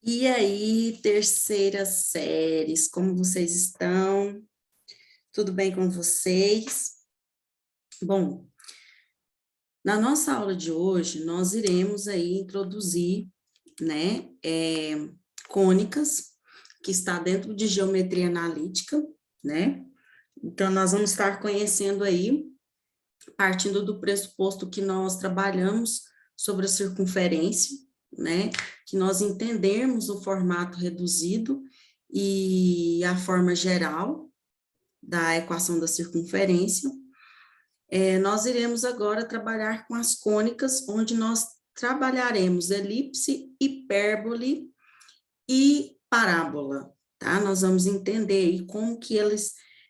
E aí, terceiras séries, como vocês estão? Tudo bem com vocês? Bom, na nossa aula de hoje, nós iremos aí introduzir, né, cônicas, que está dentro de geometria analítica, né? Então, nós vamos estar conhecendo aí, partindo do pressuposto que nós trabalhamos sobre a circunferência, né? Que nós entendermos o formato reduzido e a forma geral da equação da circunferência. Nós iremos agora trabalhar com as cônicas, onde nós trabalharemos elipse, hipérbole e parábola, tá? Nós vamos entender aí como que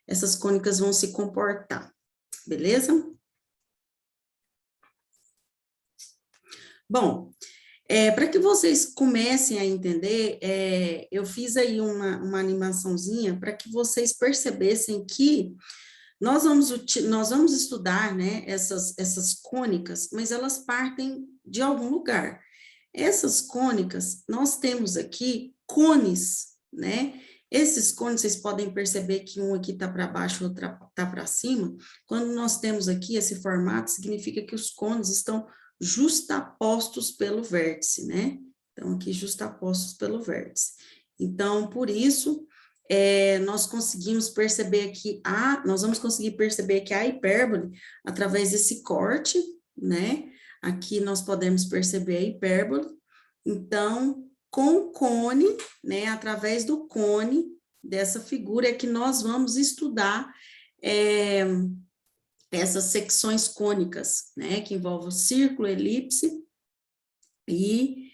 essas cônicas vão se comportar, beleza? Bom, para que vocês comecem a entender, eu fiz aí uma animaçãozinha para que vocês percebessem que nós vamos estudar, né, essas cônicas, mas elas partem de algum lugar. Essas cônicas, nós temos aqui cones, né? Esses cones, vocês podem perceber que um aqui está para baixo, o outro está para cima. Quando nós temos aqui esse formato, significa que os cones estão justapostos pelo vértice, né? Então, aqui justapostos pelo vértice. Então, por isso, nós conseguimos perceber que nós vamos conseguir perceber que a hipérbole, através desse corte, né? Aqui nós podemos perceber a hipérbole. Então, com o cone, né? Através do cone dessa figura é que nós vamos estudar essas secções cônicas, né? Que envolvem o círculo, elipse e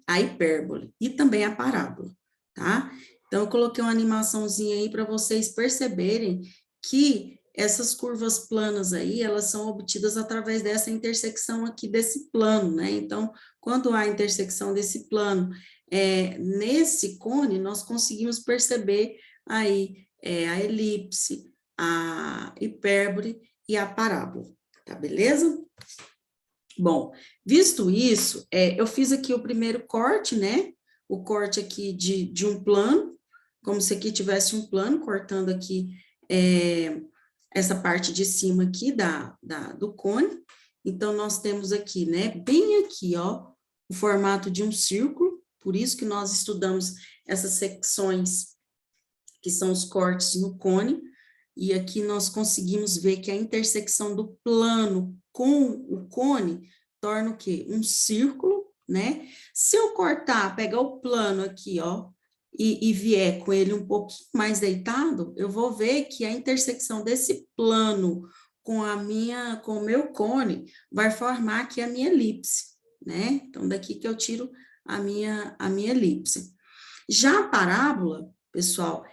a hipérbole e também a parábola, tá? Então, eu coloquei uma animaçãozinha aí para vocês perceberem que essas curvas planas aí, elas são obtidas através dessa intersecção aqui desse plano, né? Então, quando há intersecção desse plano nesse cone, nós conseguimos perceber aí a elipse, a hipérbole e a parábola, tá beleza? Bom, visto isso, eu fiz aqui o primeiro corte, né? O corte aqui de um plano, como se aqui tivesse um plano, cortando aqui essa parte de cima aqui do cone. Então, nós temos aqui, né? Bem aqui, ó, o formato de um círculo, por isso que nós estudamos essas secções, que são os cortes no cone, e aqui nós conseguimos ver que a intersecção do plano com o cone torna o quê? Um círculo, né? Se eu cortar, pegar o plano aqui, ó, e vier com ele um pouquinho mais deitado, eu vou ver que a intersecção desse plano com o meu cone vai formar aqui a minha elipse, né? Então, daqui que eu tiro a minha elipse. Já a parábola, pessoal,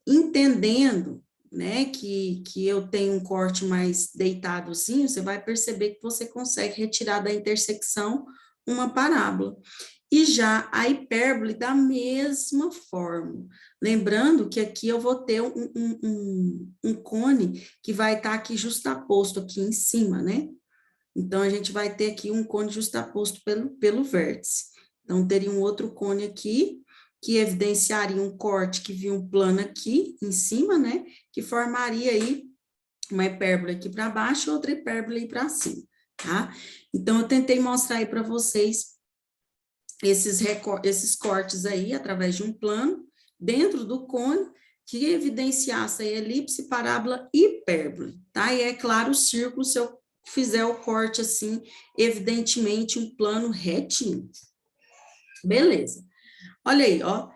entendendo, né, que eu tenho um corte mais deitadozinho, você vai perceber que você consegue retirar da intersecção uma parábola. E já a hipérbole da mesma forma. Lembrando que aqui eu vou ter um cone que vai estar aqui justaposto aqui em cima, né? Então, a gente vai ter aqui um cone justaposto pelo vértice. Então, teria um outro cone aqui, que evidenciaria um corte que via um plano aqui em cima, né? Que formaria aí uma hipérbole aqui para baixo e outra hipérbole aí para cima, tá? Então, eu tentei mostrar aí para vocês esses cortes aí, através de um plano, dentro do cone, que evidenciasse a elipse, parábola e hipérbole, tá? E é claro, o círculo, se eu fizer o corte assim, evidentemente um plano retinho. Beleza. Olha aí, ó,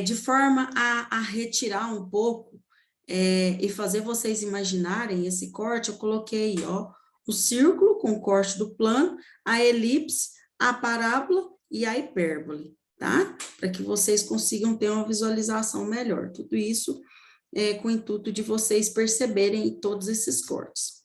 de forma a retirar um pouco e fazer vocês imaginarem esse corte, eu coloquei aí, ó, o círculo com o corte do plano, a elipse, a parábola e a hipérbole, tá? Para que vocês consigam ter uma visualização melhor. Tudo isso com o intuito de vocês perceberem todos esses cortes.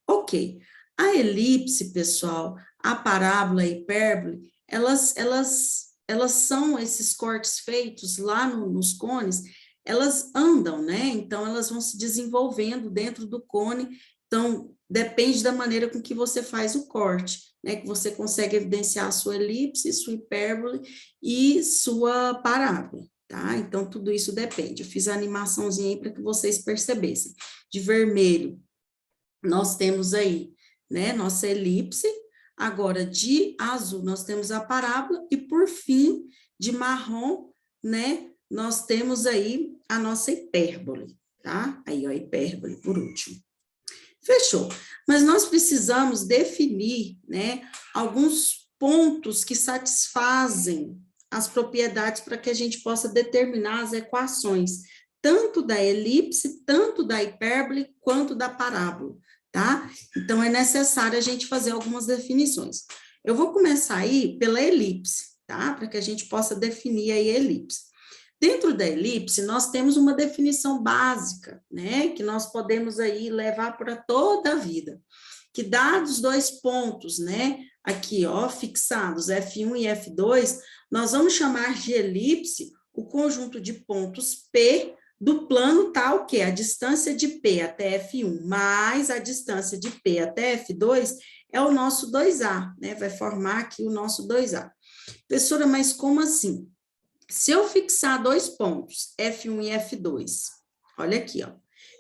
Ok. A elipse, pessoal, a parábola, a hipérbole, elas são esses cortes feitos lá nos cones, elas andam, né? Então, elas vão se desenvolvendo dentro do cone, então, depende da maneira com que você faz o corte, né, que você consegue evidenciar a sua elipse, sua hipérbole e sua parábola, tá? Então, tudo isso depende. Eu fiz a animaçãozinha aí para que vocês percebessem. De vermelho, nós temos aí, né, nossa elipse. Agora, de azul, nós temos a parábola. E, por fim, de marrom, né, nós temos aí a nossa hipérbole, tá? Aí, ó, a hipérbole, por último. Fechou. Mas nós precisamos definir, né, alguns pontos que satisfazem as propriedades para que a gente possa determinar as equações, tanto da elipse, tanto da hipérbole, quanto da parábola, tá? Então, é necessário a gente fazer algumas definições. Eu vou começar aí pela elipse, tá? Para que a gente possa definir aí a elipse. Dentro da elipse, nós temos uma definição básica, né, que nós podemos aí levar para toda a vida, que dados dois pontos, né, aqui, ó, fixados, F1 e F2, nós vamos chamar de elipse o conjunto de pontos P do plano tal que a distância de P até F1 mais a distância de P até F2 é o nosso 2A, né, vai formar aqui o nosso 2A. Professora, mas como assim? Se eu fixar dois pontos, F1 e F2, olha aqui, ó,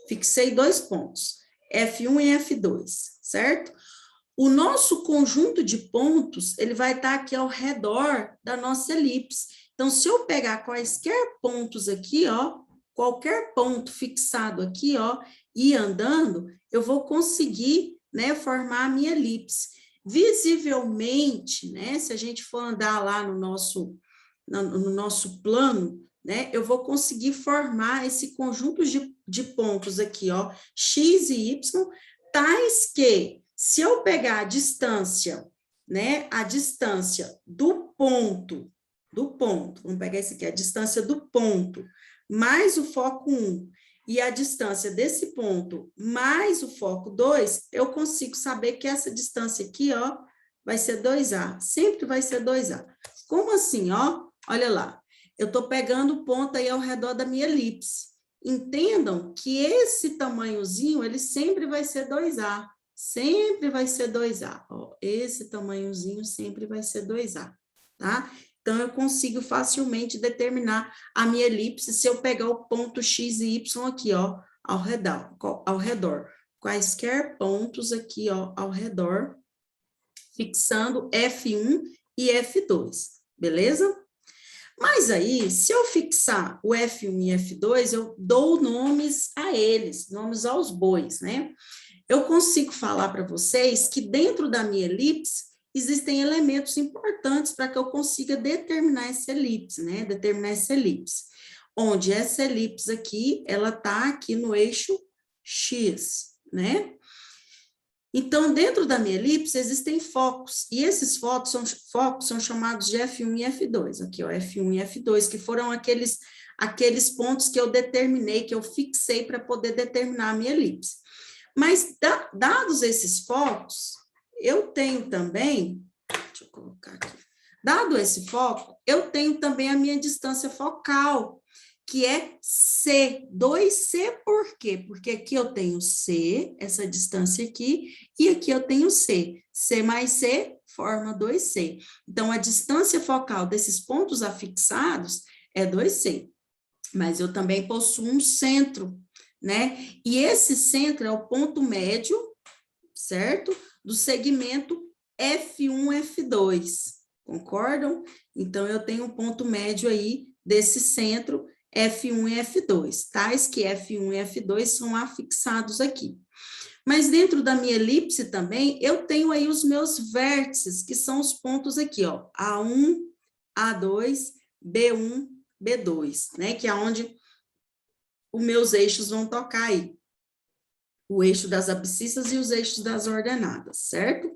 fixei dois pontos, F1 e F2, certo? O nosso conjunto de pontos, ele vai estar aqui ao redor da nossa elipse. Então, se eu pegar quaisquer pontos aqui, ó, qualquer ponto fixado aqui, ó, e ir andando, eu vou conseguir, né, formar a minha elipse. Visivelmente, né, se a gente for andar lá no nosso plano, né, eu vou conseguir formar esse conjunto de pontos aqui, ó, x e y, tais que, se eu pegar a distância, né, a distância do ponto, vamos pegar esse aqui, a distância do ponto, mais o foco 1, e a distância desse ponto, mais o foco 2, eu consigo saber que essa distância aqui, ó, vai ser 2A, sempre vai ser 2A. Como assim, ó? Olha lá, eu estou pegando o ponto aí ao redor da minha elipse. Entendam que esse tamanhozinho, ele sempre vai ser 2A. Sempre vai ser 2A. Ó, esse tamanhozinho sempre vai ser 2A, tá? Então, eu consigo facilmente determinar a minha elipse se eu pegar o ponto X e Y aqui, ó, ao redor. Quaisquer pontos aqui, ó, ao redor, fixando F1 e F2, beleza? Mas aí, se eu fixar o F1 e F2, eu dou nomes a eles, nomes aos bois, né? Eu consigo falar para vocês que dentro da minha elipse existem elementos importantes para que eu consiga determinar essa elipse, né? Determinar essa elipse. Onde essa elipse aqui, ela está aqui no eixo X, né? Então, dentro da minha elipse, existem focos, e esses focos são chamados de F1 e F2, aqui, ó, F1 e F2, que foram aqueles pontos que eu determinei, que eu fixei para poder determinar a minha elipse. Mas, dados esses focos, eu tenho também, deixa eu colocar aqui, dado esse foco, eu tenho também a minha distância focal, que é C, 2C, por quê? Porque aqui eu tenho C, essa distância aqui, e aqui eu tenho C. C mais C forma 2C. Então, a distância focal desses pontos afixados é 2C. Mas eu também possuo um centro, né? E esse centro é o ponto médio, certo? Do segmento F1, F2. Concordam? Então, eu tenho um ponto médio aí desse centro F1 e F2, tais que F1 e F2 são afixados aqui. Mas dentro da minha elipse também, eu tenho aí os meus vértices, que são os pontos aqui, ó, A1, A2, B1, B2, né, que é onde os meus eixos vão tocar aí. O eixo das abscissas e os eixos das ordenadas, certo?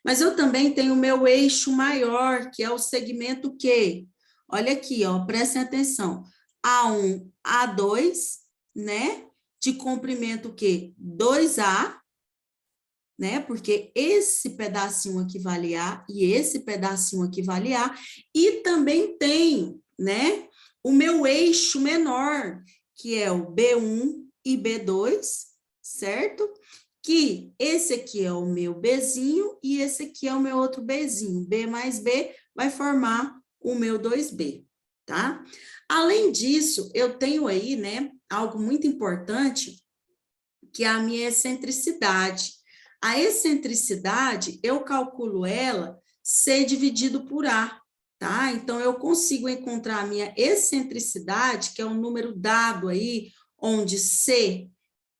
Mas eu também tenho o meu eixo maior, que é o segmento Q. Olha aqui, ó, prestem atenção. A1, A2, né? De comprimento Q, 2A, né? Porque esse pedacinho aqui vale A e esse pedacinho aqui vale A. E também tenho, né? O meu eixo menor, que é o B1 e B2, certo? que esse aqui é o meu Bzinho e esse aqui é o meu outro Bzinho. B mais B vai formar o meu 2B, tá? Além disso, eu tenho aí, né, algo muito importante, que é a minha excentricidade. A excentricidade, eu calculo ela C dividido por A, tá? Então, eu consigo encontrar a minha excentricidade, que é um número dado aí, onde C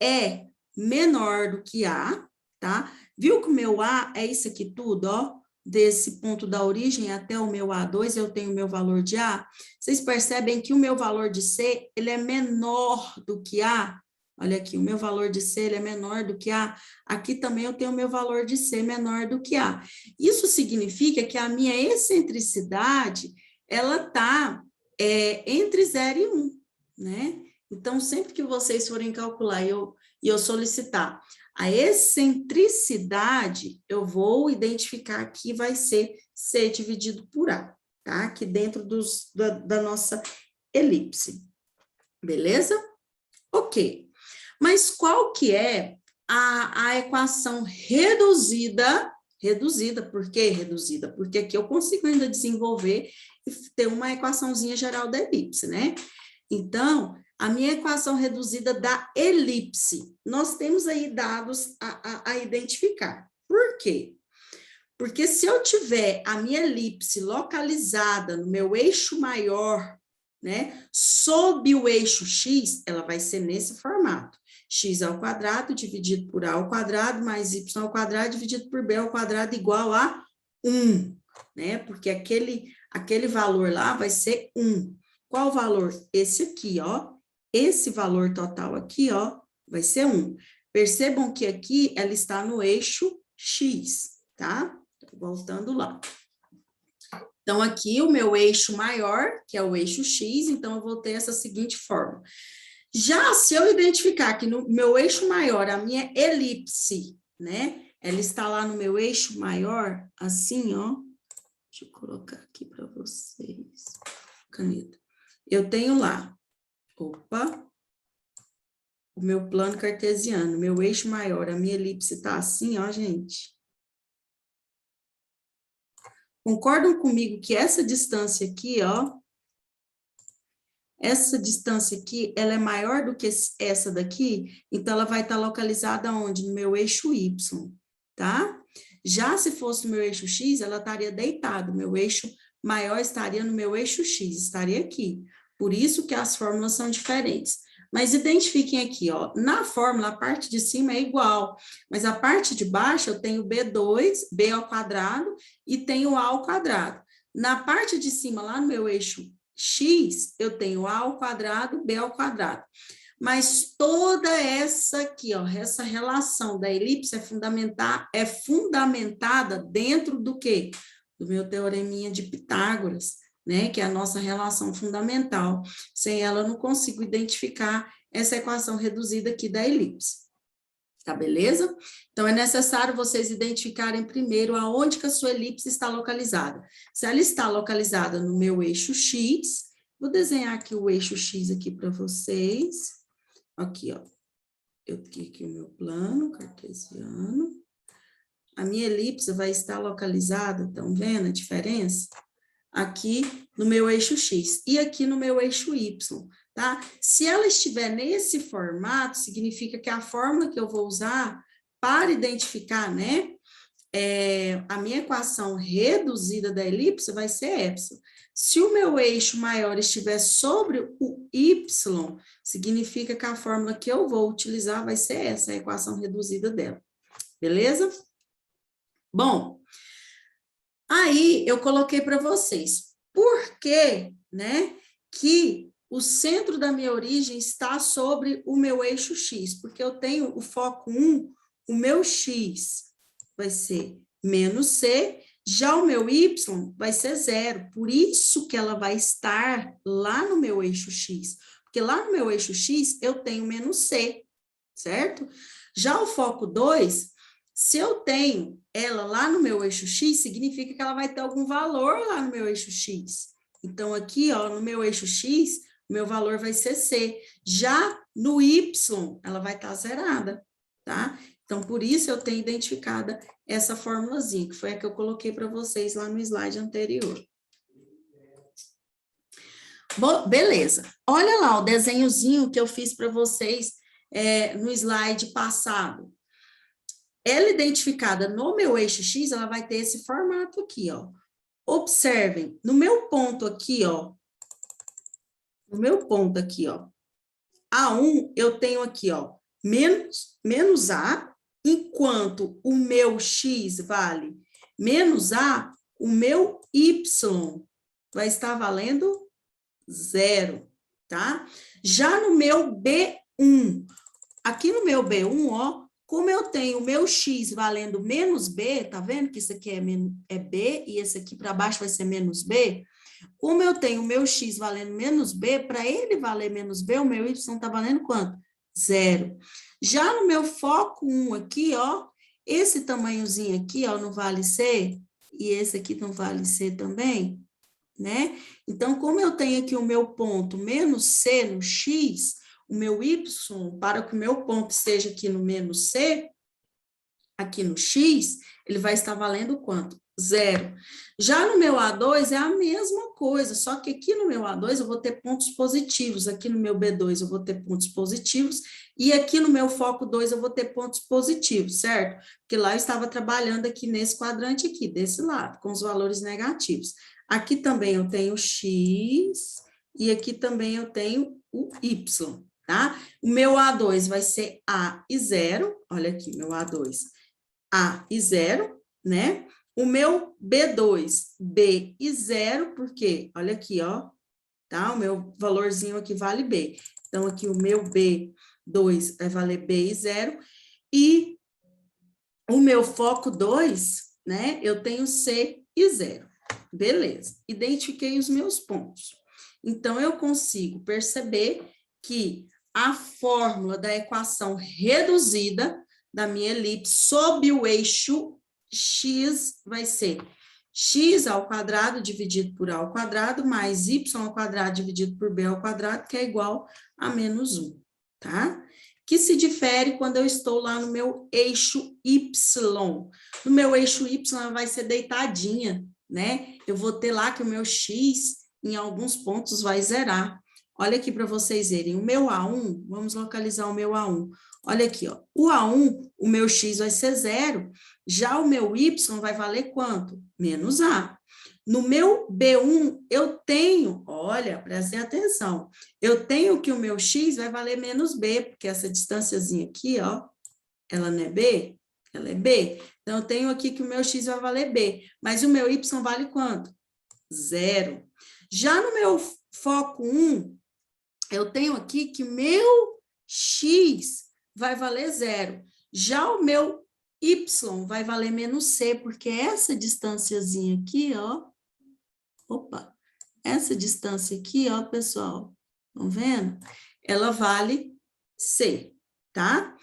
é menor do que A, tá? Viu que o meu A é isso aqui tudo, ó? Desse ponto da origem até o meu A2, eu tenho o meu valor de A. Vocês percebem que o meu valor de C, ele é menor do que A? Olha aqui, o meu valor de C ele é menor do que A. Aqui também eu tenho o meu valor de C menor do que A. Isso significa que a minha excentricidade, ela está entre 0 e 1, né? Então, sempre que vocês forem calcular e eu solicitar a excentricidade, eu vou identificar aqui, vai ser C dividido por A, tá? Aqui dentro da nossa elipse. Beleza? Ok. Mas qual que é a equação reduzida? Reduzida, por que reduzida? Porque aqui eu consigo ainda desenvolver e ter uma equaçãozinha geral da elipse, né? Então, a minha equação reduzida da elipse, nós temos aí dados a identificar. Por quê? Porque se eu tiver a minha elipse localizada no meu eixo maior, né, sob o eixo x, ela vai ser nesse formato. X ao quadrado dividido por a ao quadrado mais y ao quadrado dividido por b ao quadrado igual a 1, né? Porque aquele valor lá vai ser 1. Qual valor? Esse aqui, ó. Esse valor total aqui, ó, vai ser 1. Percebam que aqui ela está no eixo x, tá? Voltando lá. Então, aqui o meu eixo maior, que é o eixo x, então eu vou ter essa seguinte forma. Já se eu identificar que no meu eixo maior, a minha elipse, né, ela está lá no meu eixo maior, assim, ó. Deixa eu colocar aqui para vocês. Caneta. Eu tenho lá, opa, o meu plano cartesiano, meu eixo maior, a minha elipse está assim, ó, gente. Concordam comigo que essa distância aqui, ó, essa distância aqui, ela é maior do que essa daqui, então ela vai estar localizada onde? No meu eixo Y, tá? Já se fosse no meu eixo X, ela estaria deitada, meu eixo maior estaria no meu eixo X, estaria aqui. Por isso que as fórmulas são diferentes. Mas identifiquem aqui, ó, na fórmula, a parte de cima é igual, mas a parte de baixo eu tenho B2, B ao quadrado, e tenho A ao quadrado. Na parte de cima, lá no meu eixo X, eu tenho A ao quadrado, B ao quadrado. Mas toda essa aqui, ó, essa relação da elipse é fundamentada dentro do quê? Do meu teoreminha de Pitágoras, né? Que é a nossa relação fundamental. Sem ela, eu não consigo identificar essa equação reduzida aqui da elipse. Tá beleza? Então, é necessário vocês identificarem primeiro aonde que a sua elipse está localizada. Se ela está localizada no meu eixo X, vou desenhar aqui o eixo X aqui para vocês. Aqui, ó. Eu tenho aqui o meu plano cartesiano. A minha elipse vai estar localizada, estão vendo a diferença? Aqui no meu eixo X e aqui no meu eixo Y, tá? Se ela estiver nesse formato, significa que a fórmula que eu vou usar para identificar, né, a minha equação reduzida da elipse vai ser epsilon. Se o meu eixo maior estiver sobre o y, significa que a fórmula que eu vou utilizar vai ser essa, a equação reduzida dela. Beleza? Bom, aí eu coloquei para vocês. Por que, né, que o centro da minha origem está sobre o meu eixo X? Porque eu tenho o foco 1, o meu X vai ser menos C, já o meu Y vai ser 0. Por isso que ela vai estar lá no meu eixo X. Porque lá no meu eixo X eu tenho menos C, certo? Já o foco 2, se eu tenho ela lá no meu eixo X, significa que ela vai ter algum valor lá no meu eixo X. Então, aqui, ó, no meu eixo X, o meu valor vai ser C. Já no Y, ela vai estar zerada, tá? Então, por isso eu tenho identificada essa formulazinha, que foi a que eu coloquei para vocês lá no slide anterior. Bom, beleza. Olha lá o desenhozinho que eu fiz para vocês no slide passado. Ela identificada no meu eixo X, ela vai ter esse formato aqui, ó. Observem, no meu ponto aqui, ó, A1, eu tenho aqui, ó, menos A, enquanto o meu X vale menos A, o meu Y vai estar valendo 0, tá? Já no meu B1, aqui no meu B1, ó, como eu tenho o meu X valendo menos B, tá vendo que isso aqui é B e esse aqui para baixo vai ser menos B? Como eu tenho o meu X valendo menos B, para ele valer menos B, o meu Y está valendo quanto? 0. Já no meu foco 1 aqui, ó, esse tamanhozinho aqui, ó, não vale C, e esse aqui não vale C também, né? Então, como eu tenho aqui o meu ponto menos C no X, o meu Y, para que o meu ponto esteja aqui no menos C, aqui no X, ele vai estar valendo quanto? 0. Já no meu A2 é a mesma coisa, só que aqui no meu A2 eu vou ter pontos positivos, aqui no meu B2 eu vou ter pontos positivos, e aqui no meu foco 2 eu vou ter pontos positivos, certo? Porque lá eu estava trabalhando aqui nesse quadrante aqui, desse lado, com os valores negativos. Aqui também eu tenho X, e aqui também eu tenho o Y, tá? O meu A2 vai ser A e 0, olha aqui, meu A2, A e 0, né? O meu B2, B e 0, porque, olha aqui, ó, tá? O meu valorzinho aqui vale B. Então, aqui o meu B2 vai valer B e 0. E o meu foco 2, né? Eu tenho C e 0. Beleza. Identifiquei os meus pontos. Então, eu consigo perceber que a fórmula da equação reduzida da minha elipse sob o eixo X vai ser x ao quadrado dividido por a ao quadrado mais y ao quadrado dividido por b ao quadrado, que é igual a menos 1, tá? Que se difere quando eu estou lá no meu eixo y. No meu eixo y vai ser deitadinha, né? Eu vou ter lá que o meu x, em alguns pontos, vai zerar. Olha aqui para vocês verem, o meu A1, vamos localizar o meu A1. Olha aqui, ó, o A1, o meu x vai ser 0, já o meu y vai valer quanto? Menos A. No meu B1, eu tenho, olha, prestem atenção, eu tenho que o meu x vai valer menos B, porque essa distânciazinha aqui, ó, ela não é B? Ela é B. Então, eu tenho aqui que o meu x vai valer B, mas o meu y vale quanto? 0. Já no meu foco 1, eu tenho aqui que o meu x vai valer 0. Já o meu y vai valer menos c, porque essa distânciazinha aqui, ó, opa, essa distância aqui, ó, pessoal, estão vendo? Ela vale c, tá?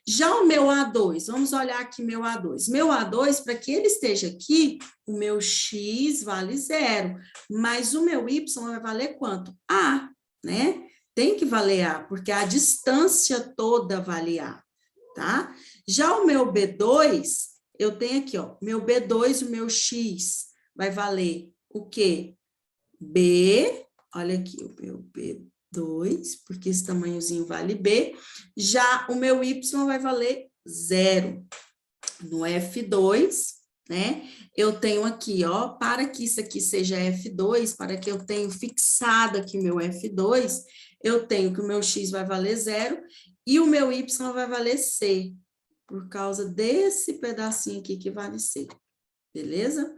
Já o meu A2, vamos olhar aqui meu A2. Meu A2, para que ele esteja aqui, o meu x vale 0, mas o meu y vai valer quanto? A, né? Tem que valer A, porque a distância toda vale A, tá? Já o meu B2, eu tenho aqui, ó, meu B2, o meu X vai valer o quê? B, olha aqui, o meu B2, porque esse tamanhozinho vale B. Já o meu Y vai valer 0. No F2, né? Eu tenho aqui, ó, para que isso aqui seja F2, para que eu tenha fixado aqui meu F2, eu tenho que o meu X vai valer 0 e o meu Y vai valer C, por causa desse pedacinho aqui que vale C, beleza?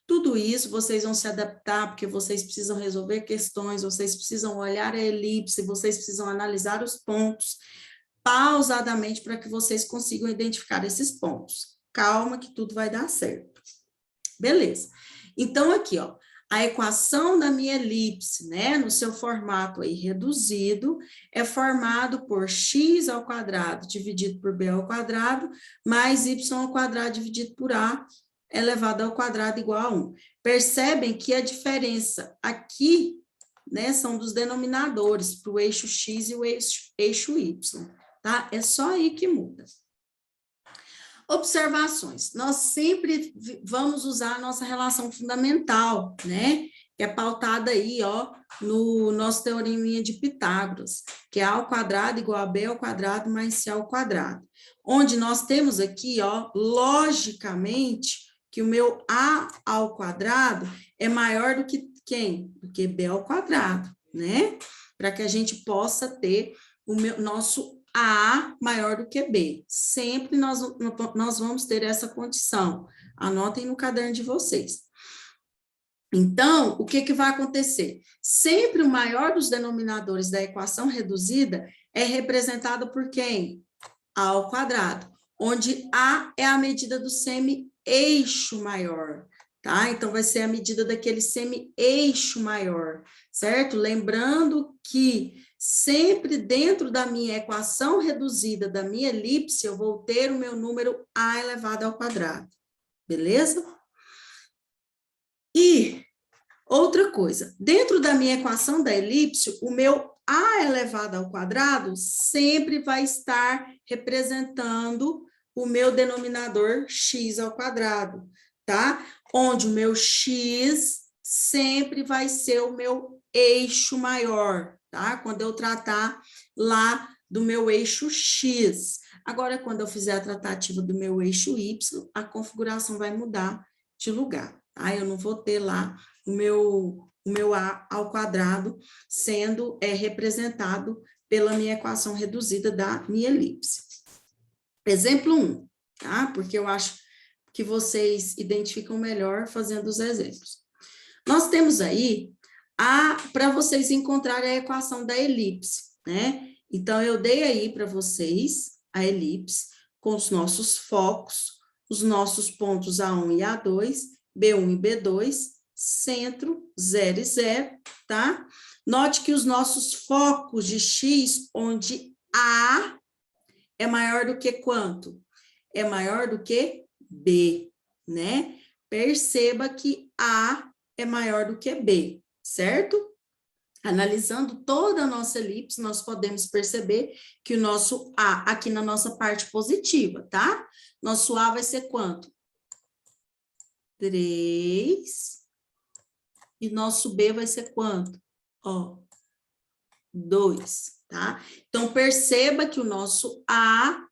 Tudo isso vocês vão se adaptar, porque vocês precisam resolver questões, vocês precisam olhar a elipse, vocês precisam analisar os pontos pausadamente para que vocês consigam identificar esses pontos. Calma que tudo vai dar certo. Beleza. Então, aqui, ó, a equação da minha elipse, né, no seu formato aí reduzido, é formado por x ao quadrado dividido por b ao quadrado, mais y ao quadrado dividido por a, elevado ao quadrado igual a 1. Percebem que a diferença aqui, né, são dos denominadores, para o eixo x e o eixo y, tá? É só aí que muda. Observações. Nós sempre vamos usar a nossa relação fundamental, né? Que é pautada aí, ó, no nosso teoreminha de Pitágoras, que é A ao quadrado igual a B ao quadrado mais C ao quadrado. Onde nós temos aqui, ó, logicamente, que o meu A ao quadrado é maior do que quem? Do que B ao quadrado, né? Para que a gente possa ter o nosso A maior do que B. Sempre nós vamos ter essa condição. Anotem no caderno de vocês. Então, o que vai acontecer? Sempre o maior dos denominadores da equação reduzida é representado por quem? A ao quadrado, onde A é a medida do semi-eixo maior, tá? Então, vai ser a medida daquele semi-eixo maior, certo? Lembrando que sempre dentro da minha equação reduzida, da minha elipse, eu vou ter o meu número A elevado ao quadrado, beleza? E outra coisa, dentro da minha equação da elipse, o meu A elevado ao quadrado sempre vai estar representando o meu denominador x ao quadrado, tá? Onde o meu x sempre vai ser o meu eixo maior, tá? Quando eu tratar lá do meu eixo x. Agora, quando eu fizer a tratativa do meu eixo y, a configuração vai mudar de lugar, tá? Eu não vou ter lá o meu A ao quadrado sendo representado pela minha equação reduzida da minha elipse. Exemplo 1, tá? Porque eu acho que vocês identificam melhor fazendo os exemplos. Nós temos aí para vocês encontrarem a equação da elipse, né? Então, eu dei aí para vocês a elipse com os nossos focos, os nossos pontos A1 e A2, B1 e B2, centro, 0 e 0, tá? Note que os nossos focos de X, onde A é maior do que quanto? É maior do que B, né? Perceba que A é maior do que B, certo? Analisando toda a nossa elipse, nós podemos perceber que o nosso A, aqui na nossa parte positiva, tá? Nosso A vai ser quanto? 3. E nosso B vai ser quanto? Ó, 2, tá? Então, perceba que o nosso A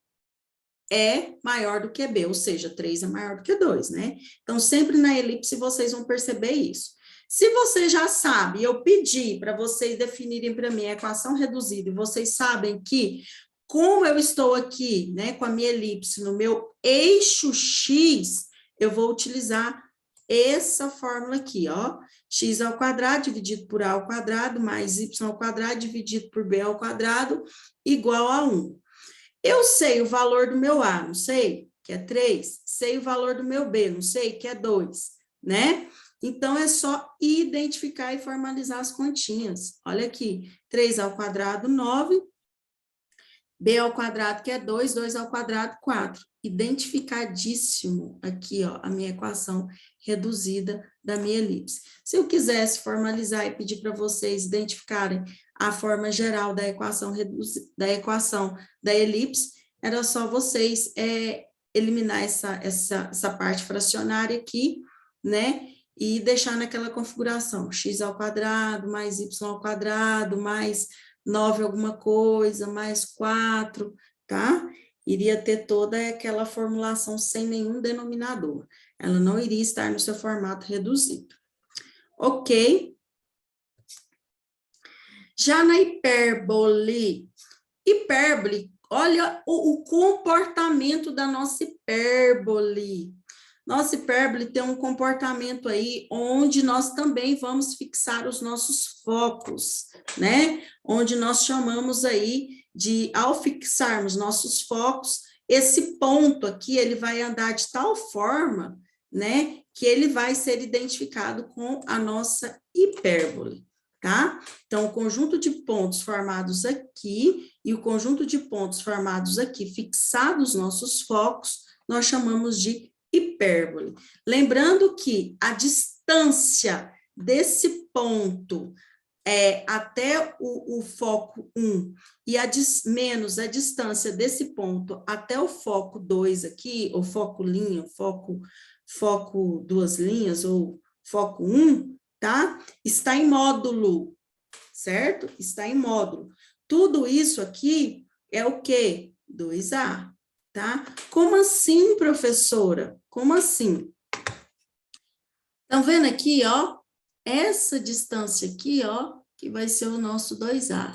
é maior do que B, ou seja, 3 é maior do que 2, né? Então, sempre na elipse vocês vão perceber isso. Se você já sabe, eu pedi para vocês definirem para mim a equação reduzida, e vocês sabem que, como eu estou aqui, né, com a minha elipse no meu eixo X, eu vou utilizar essa fórmula aqui, ó, x ao quadrado dividido por a ao quadrado mais y ao quadrado dividido por b ao quadrado igual a 1. Eu sei o valor do meu A, não sei, que é 3, sei o valor do meu B, não sei, que é 2, né? Então, é só identificar e formalizar as continhas. Olha aqui, 3 ao quadrado, 9, B ao quadrado, que é 2, 2 ao quadrado, 4. Identificadíssimo aqui, ó, a minha equação reduzida da minha elipse. Se eu quisesse formalizar e pedir para vocês identificarem a forma geral da equação da elipse, era só vocês eliminar essa parte fracionária aqui, né? E deixar naquela configuração, x ao quadrado, mais y ao quadrado, mais 9 alguma coisa, mais 4, tá? Iria ter toda aquela formulação sem nenhum denominador. Ela não iria estar no seu formato reduzido. Ok? Já na hipérbole, olha o comportamento da nossa hipérbole. Nossa hipérbole tem um comportamento aí onde nós também vamos fixar os nossos focos, né? Onde nós chamamos aí de, ao fixarmos nossos focos, esse ponto aqui, ele vai andar de tal forma, né, que ele vai ser identificado com a nossa hipérbole, tá? Então, o conjunto de pontos formados aqui e o conjunto de pontos formados aqui, fixados nossos focos, nós chamamos de hipérbole. Lembrando que a distância desse ponto até o foco 1 e menos a distância desse ponto até o foco 2 aqui, ou foco linha, foco duas linhas, ou foco 1, tá? Está em módulo, certo? Está em módulo. Tudo isso aqui é o quê? 2A, tá? Como assim, professora? Como assim? Estão vendo aqui, ó? Essa distância aqui, ó, que vai ser o nosso 2A,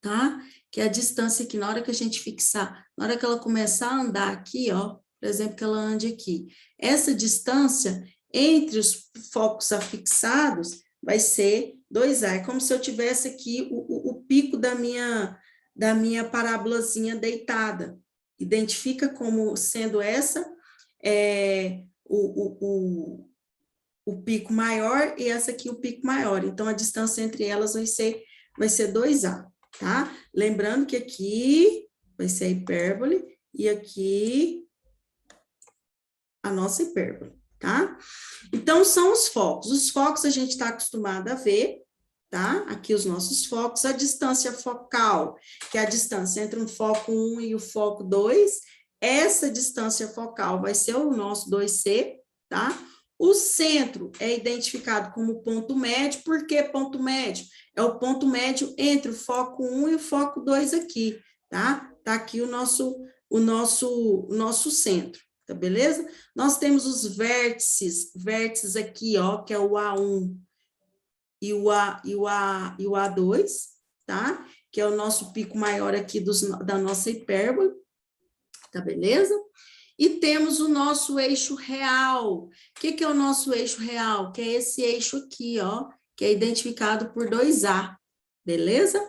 tá? Que é a distância que na hora que a gente fixar, na hora que ela começar a andar aqui, ó, por exemplo, que ela ande aqui, essa distância entre os focos afixados vai ser 2A. É como se eu tivesse aqui o pico da minha parábolazinha deitada. Identifica como sendo essa o pico maior e essa aqui o pico maior. Então, a distância entre elas vai ser 2A, tá? Lembrando que aqui vai ser a hipérbole e aqui a nossa hipérbole, tá? Então, são os focos. Os focos a gente está acostumado a ver, tá? Aqui os nossos focos. A distância focal, que é a distância entre o foco 1 e o foco 2, essa distância focal vai ser o nosso 2C, tá? O centro é identificado como ponto médio. Por que ponto médio? É o ponto médio entre o foco 1 e o foco 2 aqui, tá? Tá aqui o nosso centro, tá beleza? Nós temos os vértices aqui, ó, que é o A1 e o A2, tá? Que é o nosso pico maior aqui da nossa hipérbole, tá beleza? E temos o nosso eixo real. O que é o nosso eixo real? Que é esse eixo aqui, ó, que é identificado por 2A, beleza?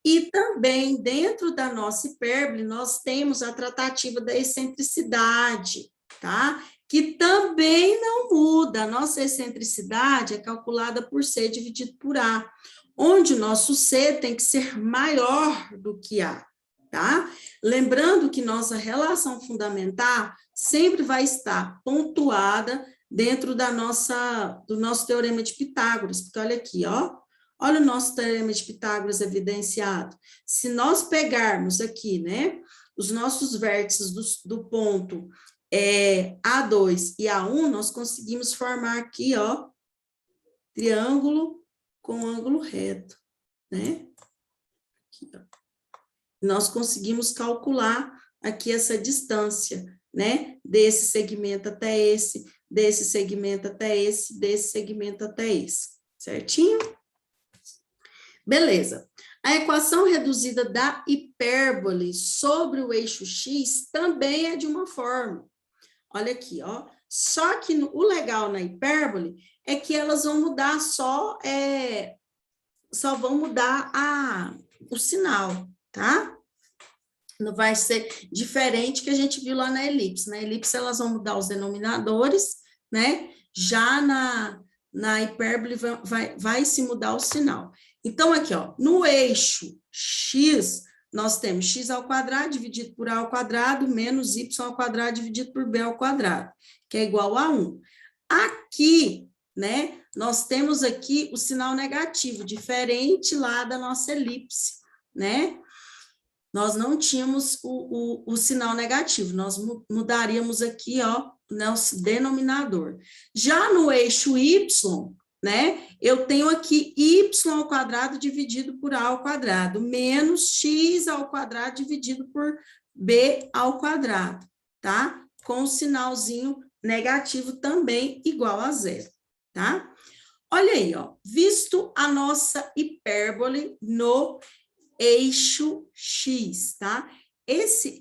E também, dentro da nossa hipérbole, nós temos a tratativa da excentricidade, tá? Que também não muda. A nossa excentricidade é calculada por C dividido por A, onde o nosso C tem que ser maior do que A, tá? Lembrando que nossa relação fundamental sempre vai estar pontuada dentro do nosso teorema de Pitágoras, porque olha aqui, ó, olha o nosso teorema de Pitágoras evidenciado. Se nós pegarmos aqui, né, os nossos vértices do ponto A2 e A1, nós conseguimos formar aqui, ó, triângulo com ângulo reto, né? Aqui, ó. Nós conseguimos calcular aqui essa distância, né, desse segmento até esse, desse segmento até esse, desse segmento até esse, certinho? Beleza. A equação reduzida da hipérbole sobre o eixo x também é de uma forma. Olha aqui, ó. Só que o legal na hipérbole é que elas vão mudar só vão mudar o sinal, tá? Não vai ser diferente que a gente viu lá na elipse. Na elipse, elas vão mudar os denominadores, né? Já na hipérbole vai se mudar o sinal. Então, aqui, ó, no eixo x, nós temos x ao quadrado dividido por a ao quadrado menos y ao quadrado dividido por b ao quadrado, que é igual a 1. Aqui, né, nós temos aqui o sinal negativo, diferente lá da nossa elipse, né? Nós não tínhamos o sinal negativo, nós mudaríamos aqui, ó, o nosso denominador. Já no eixo y, né, eu tenho aqui y ao quadrado dividido por a ao quadrado, menos x ao quadrado dividido por b ao quadrado, tá? Com o sinalzinho negativo também igual a 0, tá? Olha aí, ó, visto a nossa hipérbole no eixo x, tá? Esse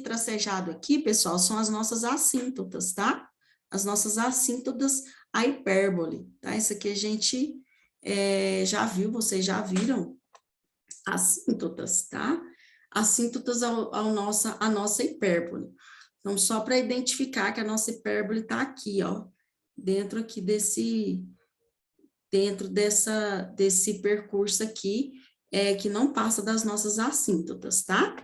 tracejado aqui, pessoal, são as nossas assíntotas, tá? As nossas assíntotas à hipérbole, tá? Isso aqui a gente já viu, vocês já viram assíntotas, tá? Assíntotas à nossa hipérbole. Então, só para identificar que a nossa hipérbole está aqui, ó, dentro aqui desse percurso aqui, que não passa das nossas assíntotas, tá?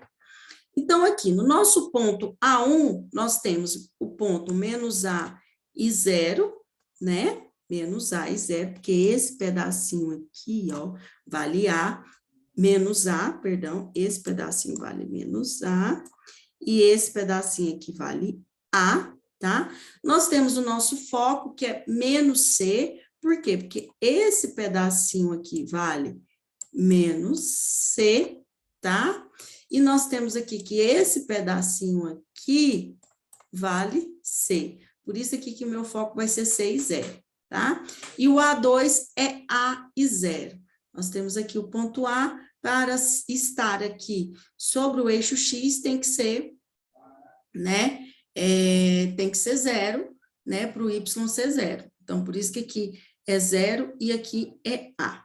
Então, aqui, no nosso ponto A1, nós temos o ponto menos A e 0, né? menos A e zero, porque esse pedacinho aqui, ó, vale A, menos A, perdão, esse pedacinho vale menos A, e esse pedacinho aqui vale A, tá? Nós temos o nosso foco, que é menos C, por quê? Porque esse pedacinho aqui vale menos C, tá? E nós temos aqui que esse pedacinho aqui vale C. Por isso aqui que o meu foco vai ser C e 0, tá? E o A2 é A e 0. Nós temos aqui o ponto A, para estar aqui sobre o eixo X, tem que ser, né? Tem que ser 0, né? Para o Y ser 0. Então, por isso que aqui é 0 e aqui é A.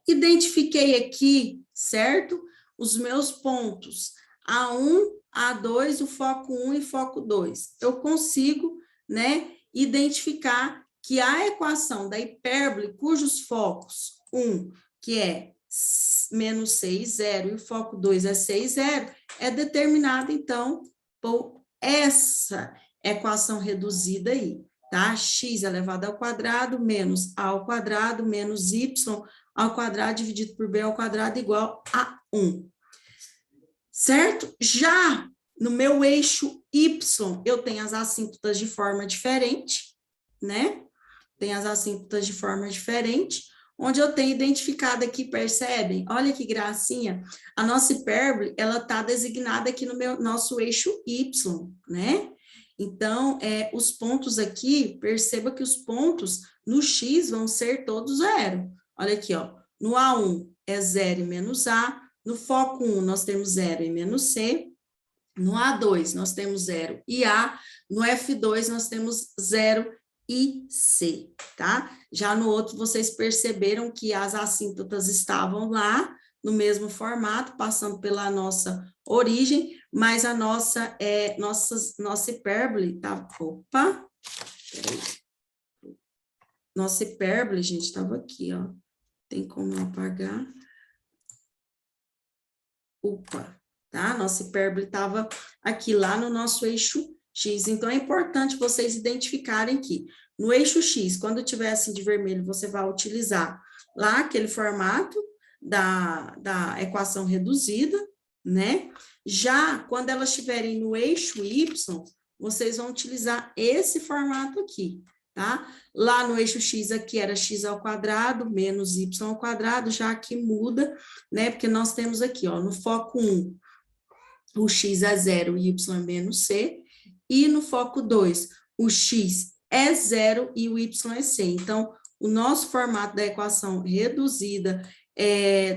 Identifiquei aqui, certo? Os meus pontos A1, A2, o foco 1 e foco 2. Eu consigo, né, identificar que a equação da hipérbole, cujos focos 1, que é menos 6, 0, e o foco 2 é 6, 0, é determinada, então, por essa equação reduzida aí, tá? X elevado ao quadrado menos A ao quadrado menos Y ao quadrado dividido por B ao quadrado igual a 1. Certo? Já no meu eixo Y, eu tenho as assíntotas de forma diferente, né? Tem as assíntotas de forma diferente, onde eu tenho identificado aqui, percebem? Olha que gracinha. A nossa hipérbole, ela está designada aqui no nosso eixo Y, né? Então, os pontos aqui, perceba que os pontos no X vão ser todos 0. Olha aqui, ó. No A1 é 0 e menos A. No foco 1, nós temos 0 e menos C. No A2, nós temos 0 e A. No F2, nós temos 0 e C, tá? Já no outro, vocês perceberam que as assíntotas estavam lá, no formato, passando pela nossa origem, mas a nossa hipérbole, tá? Opa! Peraí. Nossa hipérbole, gente, estava aqui, ó. Tem como apagar? Opa, tá? Nossa hipérbole estava aqui, lá no nosso eixo X. Então, é importante vocês identificarem que no eixo X, quando tiver assim de vermelho, você vai utilizar lá aquele formato da equação reduzida, né? Já quando elas estiverem no eixo Y, vocês vão utilizar esse formato aqui, tá? Lá no eixo X aqui era x ao quadrado menos y ao quadrado, já aqui muda, né? Porque nós temos aqui, ó, no foco 1, o x é 0 e y é menos c, e no foco 2, o x é 0 e o y é c. Então, o nosso formato da equação reduzida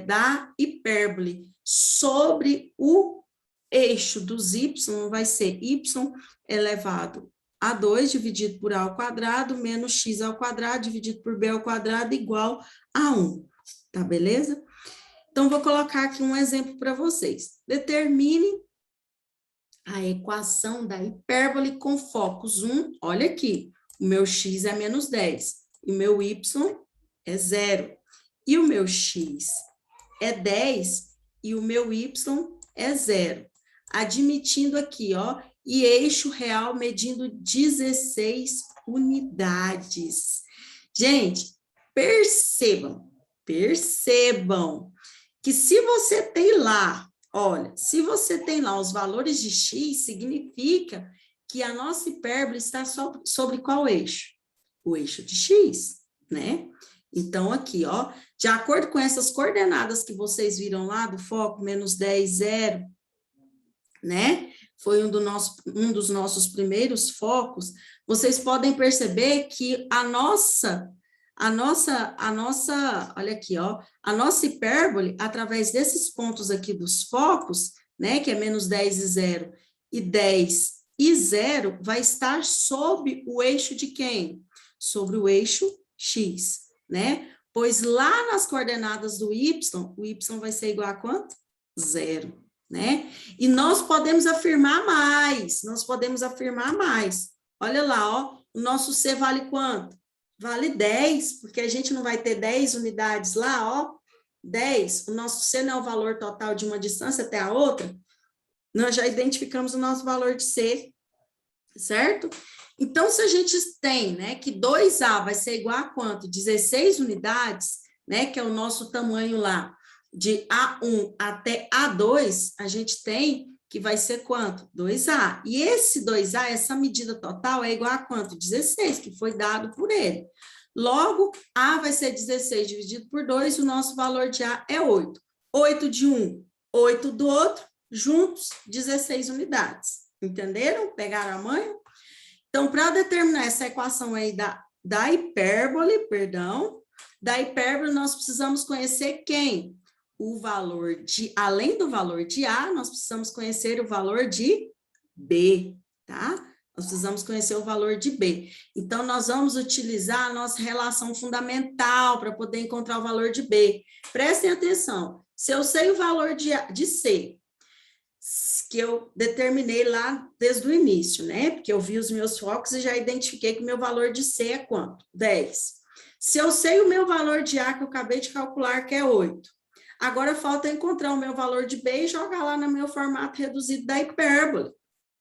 da hipérbole sobre o eixo dos y vai ser y elevado a 2 dividido por a ao quadrado menos x ao quadrado dividido por b ao quadrado igual a 1. Tá, beleza? Então, vou colocar aqui um exemplo para vocês. Determine a equação da hipérbole com focos 1. Olha aqui, o meu x é menos 10 e o meu y é 0. E o meu x é 10 e o meu y é 0. Admitindo aqui, ó, e eixo real medindo 16 unidades. Gente, percebam que se você tem lá, olha, se você tem lá os valores de x, significa que a nossa hipérbole está sobre qual eixo? O eixo de x, né? Então, aqui, ó, de acordo com essas coordenadas que vocês viram lá do foco, menos 10, 0, né? Foi um dos nossos primeiros focos. Vocês podem perceber que a nossa, olha aqui, ó, a nossa hipérbole, através desses pontos aqui dos focos, né, que é menos 10 e 0, e 10 e 0, vai estar sob o eixo de quem? Sobre o eixo X, né? Pois lá nas coordenadas do Y, o Y vai ser igual a quanto? 0. Né? E nós podemos afirmar mais, Olha lá, ó, o nosso C vale quanto? Vale 10, porque a gente não vai ter 10 unidades lá, ó, 10. O nosso C não é o valor total de uma distância até a outra. Nós já identificamos o nosso valor de C, certo? Então, se a gente tem, né, que 2A vai ser igual a quanto? 16 unidades, né, que é o nosso tamanho lá, de A1 até A2, a gente tem que vai ser quanto? 2A. E esse 2A, essa medida total, é igual a quanto? 16, que foi dado por ele. Logo, A vai ser 16 dividido por 2, o nosso valor de A é 8. 8 de um, 8 do outro, juntos, 16 unidades. Entenderam? Pegaram a manha? Então, para determinar essa equação aí da hipérbole, nós precisamos conhecer quem? O valor de, além do valor de A, nós precisamos conhecer o valor de B, tá? Nós precisamos conhecer o valor de B. Então, nós vamos utilizar a nossa relação fundamental para poder encontrar o valor de B. Prestem atenção, se eu sei o valor de C, que eu determinei lá desde o início, né? Porque eu vi os meus focos e já identifiquei que o meu valor de C é quanto? 10. Se eu sei o meu valor de A, que eu acabei de calcular, que é 8. Agora falta encontrar o meu valor de B e jogar lá no meu formato reduzido da hipérbole.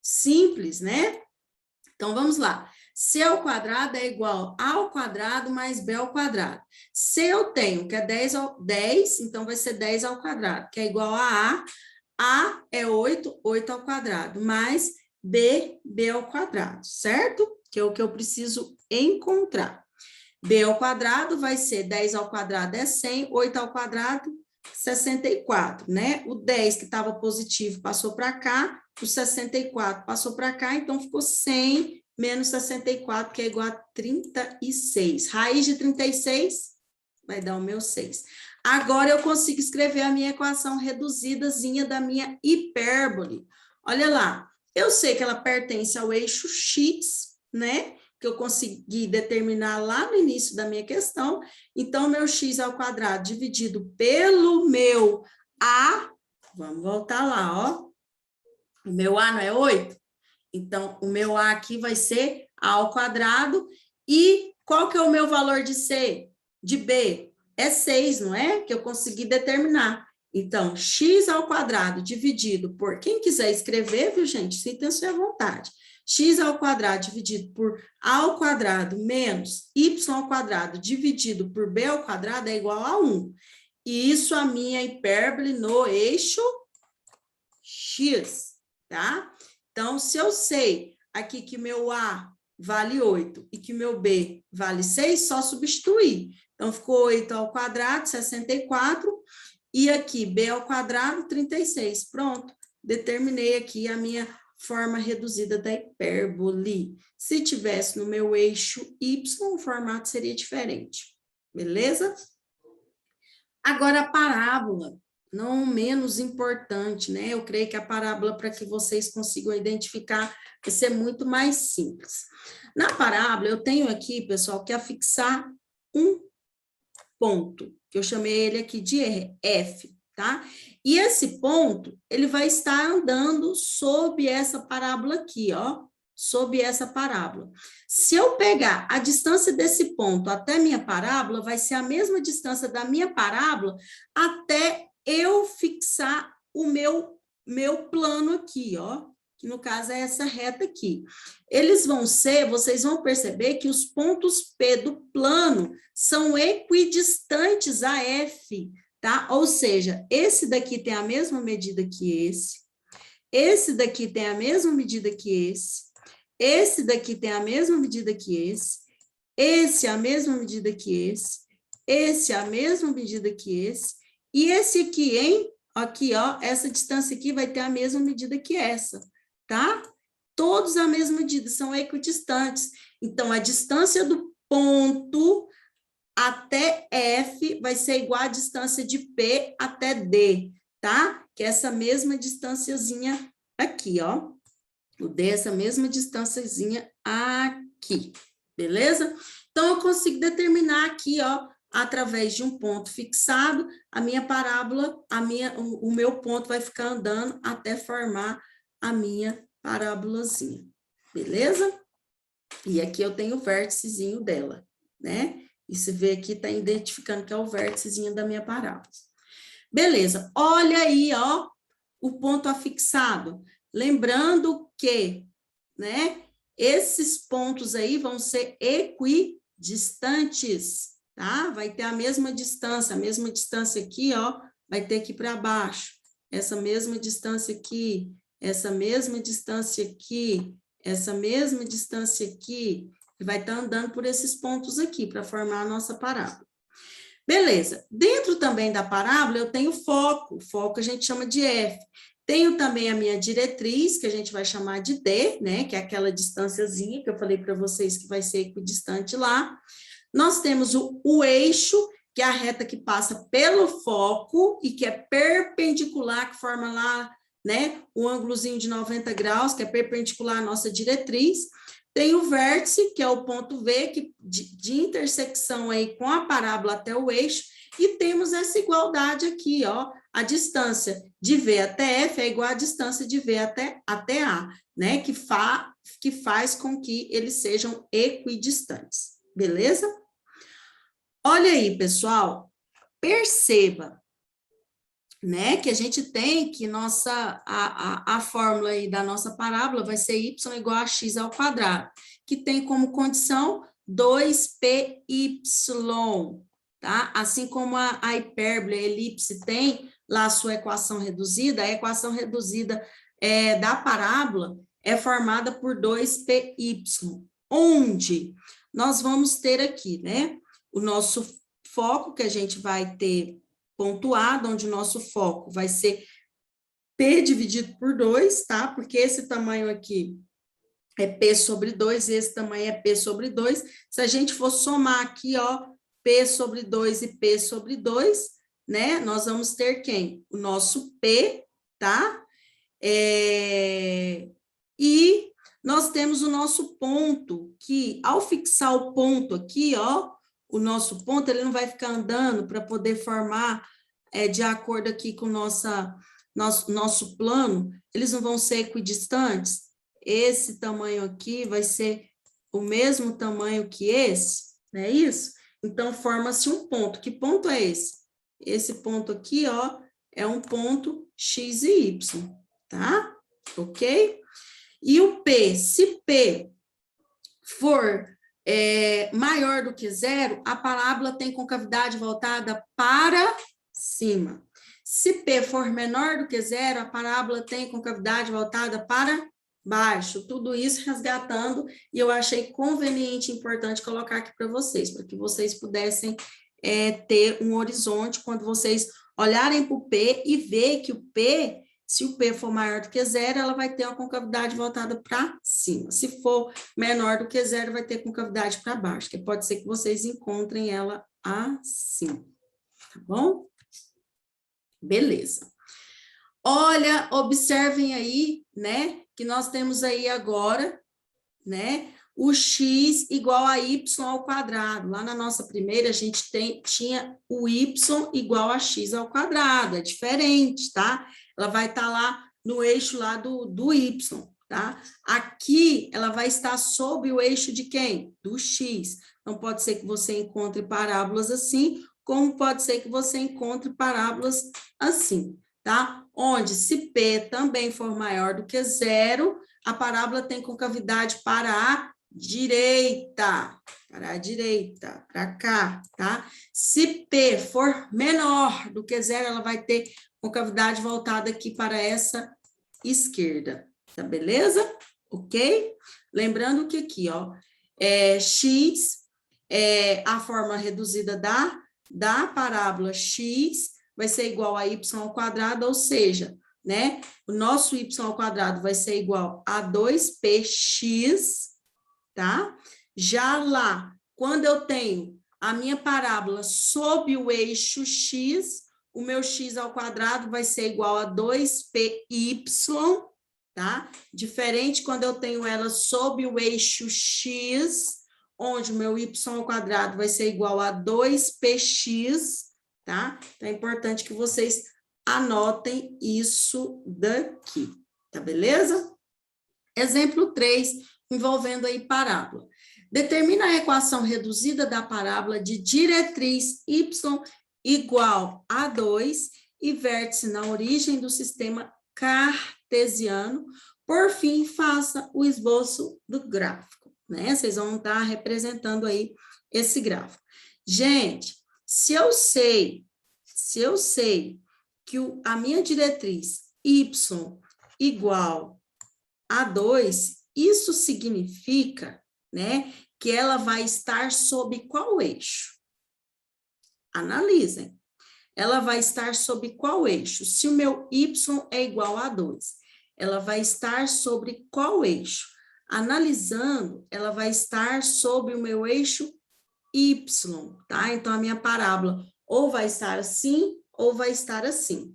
Simples, né? Então, vamos lá. C ao quadrado é igual a ao quadrado mais B ao quadrado. Se eu tenho, que é 10, então vai ser 10 ao quadrado, que é igual a A é 8, 8 ao quadrado, mais B, B ao quadrado, certo? Que é o que eu preciso encontrar. B ao quadrado vai ser 10 ao quadrado é 100, 8 ao quadrado, 64, né? O 10 que estava positivo passou para cá, o 64 passou para cá, então ficou 100 menos 64, que é igual a 36. Raiz de 36 vai dar o meu 6. Agora eu consigo escrever a minha equação reduzidazinha da minha hipérbole. Olha lá, eu sei que ela pertence ao eixo X, né? Que eu consegui determinar lá no início da minha questão. Então, meu x ao quadrado dividido pelo meu a, vamos voltar lá, ó. O meu a não é 8? Então, o meu a aqui vai ser a ao quadrado. E qual que é o meu valor de C? De B? É 6, não é? Que eu consegui determinar. Então, x ao quadrado dividido por... Quem quiser escrever, viu, gente? Sinta-se à vontade. X ao quadrado dividido por A ao quadrado menos Y ao quadrado dividido por B ao quadrado é igual a 1. E isso a minha hipérbole no eixo X, tá? Então, se eu sei aqui que meu A vale 8 e que meu B vale 6, só substituir. Então, ficou 8 ao quadrado, 64, e aqui B ao quadrado, 36. Pronto, determinei aqui a minha forma reduzida da hipérbole. Se tivesse no meu eixo Y, o formato seria diferente. Beleza? Agora, a parábola, não menos importante, né? Eu creio que a parábola, para que vocês consigam identificar, vai ser muito mais simples. Na parábola, eu tenho aqui, pessoal, que afixar um ponto, que eu chamei ele aqui de F, tá? E esse ponto, ele vai estar andando sob essa parábola aqui, ó, sob essa parábola. Se eu pegar a distância desse ponto até minha parábola, vai ser a mesma distância da minha parábola até eu fixar o meu plano aqui, ó, que no caso é essa reta aqui. Eles vão ser, vocês vão perceber que os pontos P do plano são equidistantes a F, tá? Ou seja, esse daqui tem a mesma medida que esse daqui tem a mesma medida que esse daqui tem a mesma medida que esse a mesma medida que esse a mesma medida que e esse aqui, hein? Aqui, ó, essa distância aqui vai ter a mesma medida que essa, tá? Todos a mesma medida, são equidistantes. Então, a distância do ponto até F vai ser igual à distância de P até D, tá? Que é essa mesma distânciazinha aqui, ó. O D é essa mesma distânciazinha aqui, beleza? Então, eu consigo determinar aqui, ó, através de um ponto fixado, a minha parábola, o meu ponto vai ficar andando até formar a minha parábolazinha, beleza? E aqui eu tenho o vérticezinho dela, né? E se vê aqui, tá identificando que é o vérticezinho da minha parábola. Beleza, olha aí, ó, o ponto afixado. Lembrando que, né, esses pontos aí vão ser equidistantes, tá? Vai ter a mesma distância aqui, ó, vai ter aqui para baixo, essa mesma distância aqui, essa mesma distância aqui, essa mesma distância aqui, e vai estar andando por esses pontos aqui, para formar a nossa parábola. Beleza. Dentro também da parábola, eu tenho foco. O foco a gente chama de F. Tenho também a minha diretriz, que a gente vai chamar de D, né? Que é aquela distânciazinha que eu falei para vocês que vai ser equidistante lá. Nós temos o eixo, que é a reta que passa pelo foco e que é perpendicular, que forma lá, né? O ângulozinho de 90 graus, que é perpendicular à nossa diretriz. Tem o vértice, que é o ponto V, que de intersecção aí com a parábola até o eixo, e temos essa igualdade aqui, ó, a distância de V até F é igual à distância de V até A, né, que faz com que eles sejam equidistantes, beleza? Olha aí, pessoal, perceba, né, que a gente tem que a fórmula aí da nossa parábola vai ser y igual a x ao quadrado, que tem como condição 2πy, tá? Assim como a hipérbole, a elipse tem lá a sua equação reduzida, a equação reduzida da parábola é formada por 2πy, onde nós vamos ter aqui, né, o nosso foco que a gente vai ter pontuado, onde o nosso foco vai ser P dividido por 2, tá? Porque esse tamanho aqui é P sobre 2, esse tamanho é P sobre 2. Se a gente for somar aqui, ó, P sobre 2 e P sobre 2, né? Nós vamos ter quem? O nosso P, tá? E nós temos o nosso ponto, que ao fixar o ponto aqui, ó, o nosso ponto, ele não vai ficar andando para poder formar de acordo aqui com nosso plano, eles não vão ser equidistantes. Esse tamanho aqui vai ser o mesmo tamanho que esse, não é isso? Então, forma-se um ponto. Que ponto é esse? Esse ponto aqui, ó, é um ponto X e Y, tá? Ok? E o P, se P for maior do que zero, a parábola tem concavidade voltada para cima. Se P for menor do que zero, a parábola tem concavidade voltada para baixo. Tudo isso resgatando, e eu achei conveniente e importante colocar aqui para vocês, para que vocês pudessem ter um horizonte quando vocês olharem para o P e ver que o P, se o P for maior do que zero, ela vai ter uma concavidade voltada para cima. Se for menor do que zero, vai ter concavidade para baixo, que pode ser que vocês encontrem ela assim, tá bom? Beleza. Olha, observem aí, né, que nós temos aí agora, né, o x igual a y ao quadrado. Lá na nossa primeira, a gente tinha o y igual a x ao quadrado, é diferente, tá? Ela vai estar lá no eixo lá do y, tá? Aqui, ela vai estar sob o eixo de quem? Do x. Então, pode ser que você encontre parábolas assim, como pode ser que você encontre parábolas assim, tá? Onde, se P também for maior do que zero, a parábola tem concavidade para a direita, para cá, tá? Se P for menor do que zero, ela vai ter concavidade voltada aqui para essa esquerda, tá beleza? Ok? Lembrando que aqui, ó, x é a forma reduzida da parábola x vai ser igual a y ao quadrado, ou seja, né, o nosso y ao quadrado vai ser igual a 2px, tá? Já lá, quando eu tenho a minha parábola sob o eixo x, o meu x ao quadrado vai ser igual a 2py, tá? Diferente quando eu tenho ela sob o eixo x, onde o meu y ao quadrado vai ser igual a 2px, tá? Então, é importante que vocês anotem isso daqui, tá beleza? Exemplo 3, envolvendo aí parábola. Determina a equação reduzida da parábola de diretriz y igual a 2 e vértice na origem do sistema cartesiano Por fim, faça o esboço do gráfico, né? Vocês vão estar representando aí esse gráfico. Gente, se eu sei que a minha diretriz y igual a 2, isso significa, né, que ela vai estar sob qual eixo? Analisem. Ela vai estar sob qual eixo? Se o meu y é igual a 2, ela vai estar sobre qual eixo? Analisando, ela vai estar sobre o meu eixo y, tá? Então, a minha parábola ou vai estar assim, ou vai estar assim.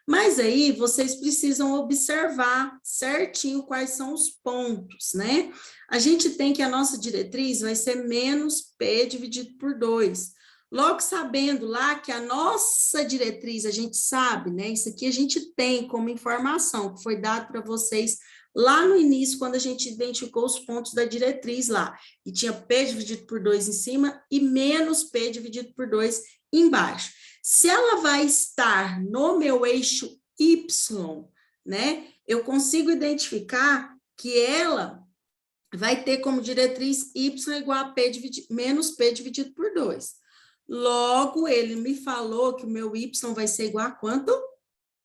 Mas aí, vocês precisam observar certinho quais são os pontos, né? A gente tem que a nossa diretriz vai ser menos P dividido por 2. Logo sabendo lá que a nossa diretriz, a gente sabe, né? Isso aqui a gente tem como informação, que foi dado para vocês lá no início, quando a gente identificou os pontos da diretriz lá. E tinha P dividido por 2 em cima e menos P dividido por 2 embaixo. Se ela vai estar no meu eixo Y, né? Eu consigo identificar que ela vai ter como diretriz Y igual a menos P dividido por 2. Logo, ele me falou que o meu Y vai ser igual a quanto?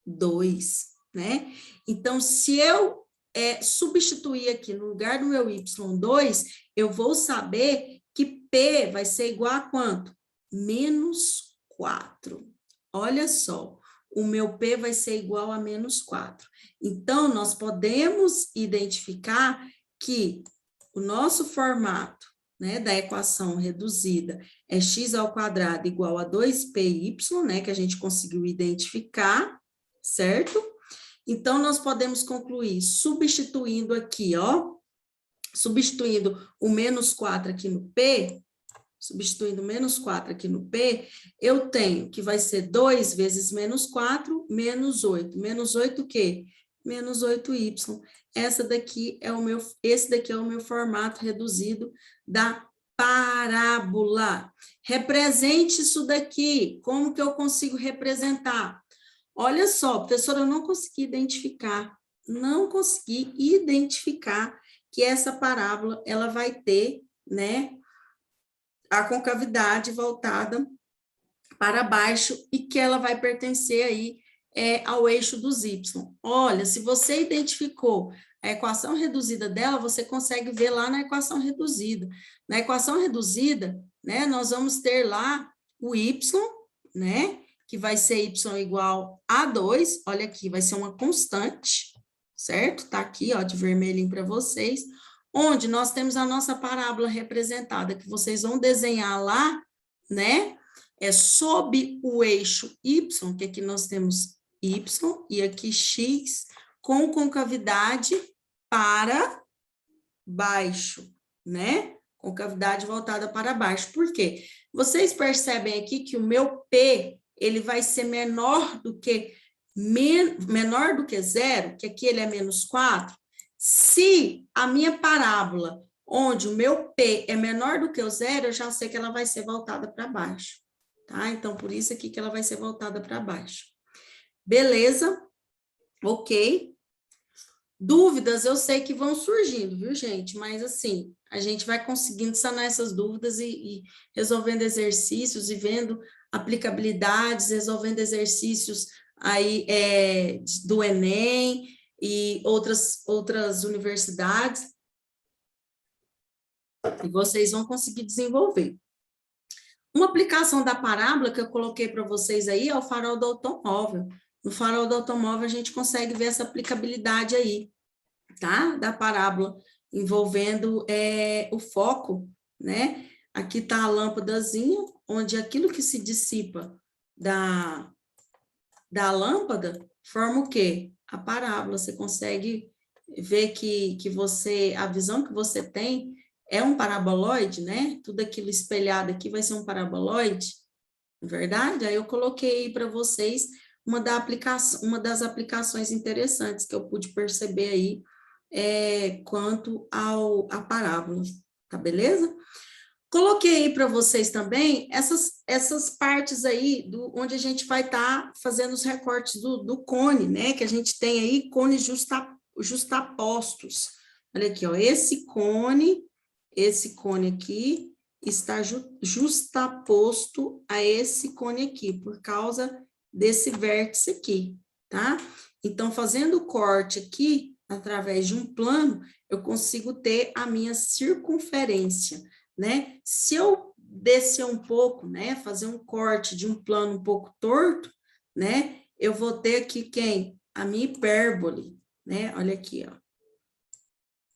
2, né? Então, se eu substituir aqui no lugar do meu Y2, eu vou saber que P vai ser igual a quanto? Menos 4. Olha só, o meu P vai ser igual a menos 4. Então, nós podemos identificar que o nosso formato, né, da equação reduzida é x ao quadrado igual a 2py, né, que a gente conseguiu identificar, certo? Então, nós podemos concluir substituindo aqui, ó, substituindo o menos 4 aqui no P, substituindo menos 4 aqui no P, eu tenho que vai ser 2 vezes menos 4, menos 8. Menos 8 o quê? Menos 8y. Esse daqui é o meu formato reduzido da parábola. Represente isso daqui. Como que eu consigo representar? Olha só, professora, eu não consegui identificar que essa parábola, ela vai ter, né, a concavidade voltada para baixo e que ela vai pertencer aí ao eixo dos y. Olha, se você identificou a equação reduzida dela, você consegue ver lá na equação reduzida. Na equação reduzida, né, nós vamos ter lá o y, né, que vai ser y igual a 2, olha aqui, vai ser uma constante, certo? Tá aqui, ó, de vermelhinho para vocês, onde nós temos a nossa parábola representada, que vocês vão desenhar lá, né, sob o eixo y, que aqui nós temos y, e aqui x, com concavidade para baixo, né? Concavidade voltada para baixo. Por quê? Vocês percebem aqui que o meu P, ele vai ser menor do que zero, que aqui ele é menos 4. Se a minha parábola, onde o meu P é menor do que o zero, eu já sei que ela vai ser voltada para baixo, tá? Então, por isso aqui que ela vai ser voltada para baixo. Beleza? Ok. Dúvidas eu sei que vão surgindo, viu, gente? Mas, assim, a gente vai conseguindo sanar essas dúvidas e resolvendo exercícios e vendo aplicabilidades, resolvendo exercícios aí do Enem e outras universidades, e vocês vão conseguir desenvolver. Uma aplicação da parábola que eu coloquei para vocês aí é o farol do automóvel. No farol do automóvel, a gente consegue ver essa aplicabilidade aí, tá? Da parábola, envolvendo o foco, né? Aqui está a lâmpadazinha, onde aquilo que se dissipa da lâmpada forma o quê? A parábola. Você consegue ver que a visão que você tem é um paraboloide, né? Tudo aquilo espelhado aqui vai ser um paraboloide, não é verdade? Aí eu coloquei aí para vocês uma das aplicações interessantes que eu pude perceber aí quanto à parábola, tá beleza? Coloquei aí para vocês também essas partes aí onde a gente vai estar fazendo os recortes do cone, né? Que a gente tem aí cone justapostos. Olha aqui, ó, esse cone aqui está justaposto a esse cone aqui, por causa desse vértice aqui, tá? Então, fazendo o corte aqui, através de um plano, eu consigo ter a minha circunferência, né? Se eu descer um pouco, né, fazer um corte de um plano um pouco torto, né, eu vou ter aqui quem? A minha hipérbole, né? Olha aqui, ó.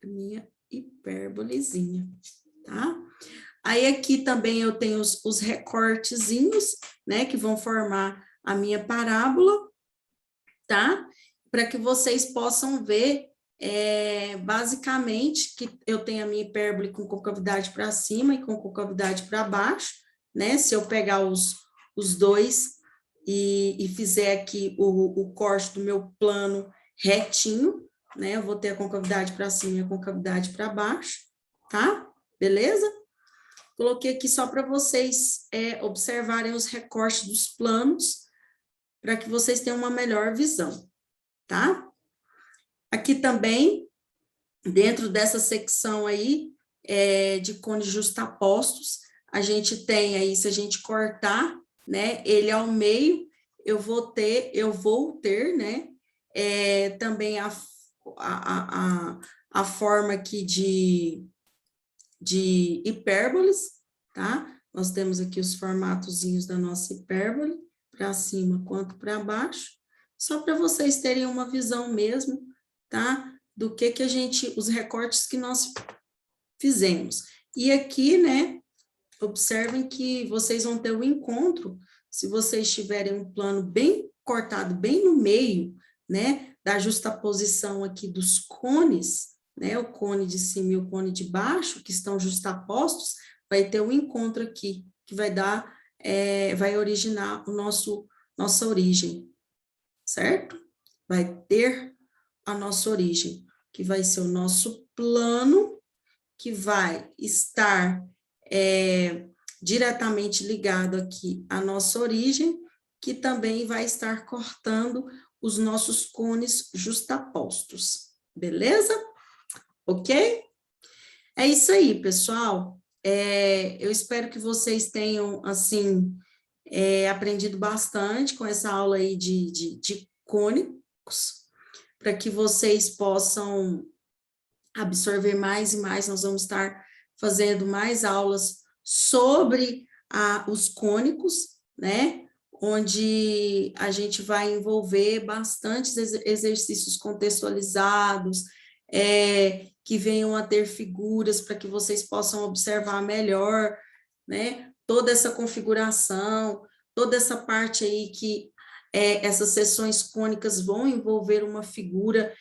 A minha hipérbolezinha, tá? Aí aqui também eu tenho os recortezinhos, né, que vão formar a minha parábola, tá? Para que vocês possam ver, basicamente, que eu tenho a minha hipérbole com concavidade para cima e com concavidade para baixo, né? Se eu pegar os dois e fizer aqui o corte do meu plano retinho, né? Eu vou ter a concavidade para cima e a concavidade para baixo, tá? Beleza? Coloquei aqui só para vocês observarem os recortes dos planos, para que vocês tenham uma melhor visão, tá? Aqui também, dentro dessa secção aí, de cones justapostos, a gente tem aí, se a gente cortar, né, ele ao meio, eu vou ter, né, também a forma aqui de hipérboles, tá? Nós temos aqui os formatozinhos da nossa hipérbole, para cima quanto para baixo, só para vocês terem uma visão mesmo, tá? Do que a gente, os recortes que nós fizemos. E aqui, né, observem que vocês vão ter o encontro, se vocês tiverem um plano bem cortado, bem no meio, né, da justaposição aqui dos cones, né, o cone de cima e o cone de baixo, que estão justapostos, vai ter um encontro aqui, que vai dar, vai originar nossa origem, certo? Vai ter a nossa origem, que vai ser o nosso plano, que vai estar diretamente ligado aqui à nossa origem, que também vai estar cortando os nossos cones justapostos, beleza? Ok? É isso aí, pessoal. Eu espero que vocês tenham, assim, aprendido bastante com essa aula aí de cônicos, para que vocês possam absorver mais e mais. Nós vamos estar fazendo mais aulas sobre os cônicos, né? Onde a gente vai envolver bastantes exercícios contextualizados, que venham a ter figuras para que vocês possam observar melhor, né? Toda essa configuração, toda essa parte aí que essas seções cônicas vão envolver uma figura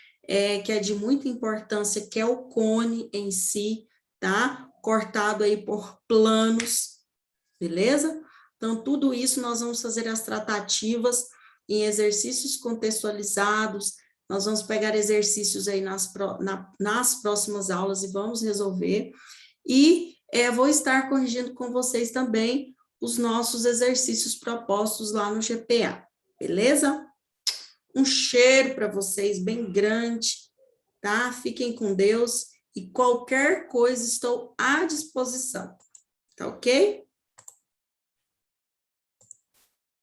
que é de muita importância, que é o cone em si, tá? Cortado aí por planos, beleza? Então, tudo isso nós vamos fazer as tratativas em exercícios contextualizados, nós vamos pegar exercícios aí nas próximas aulas e vamos resolver, e vou estar corrigindo com vocês também os nossos exercícios propostos lá no GPA, beleza? Um cheiro para vocês bem grande, tá? Fiquem com Deus e qualquer coisa estou à disposição, tá ok?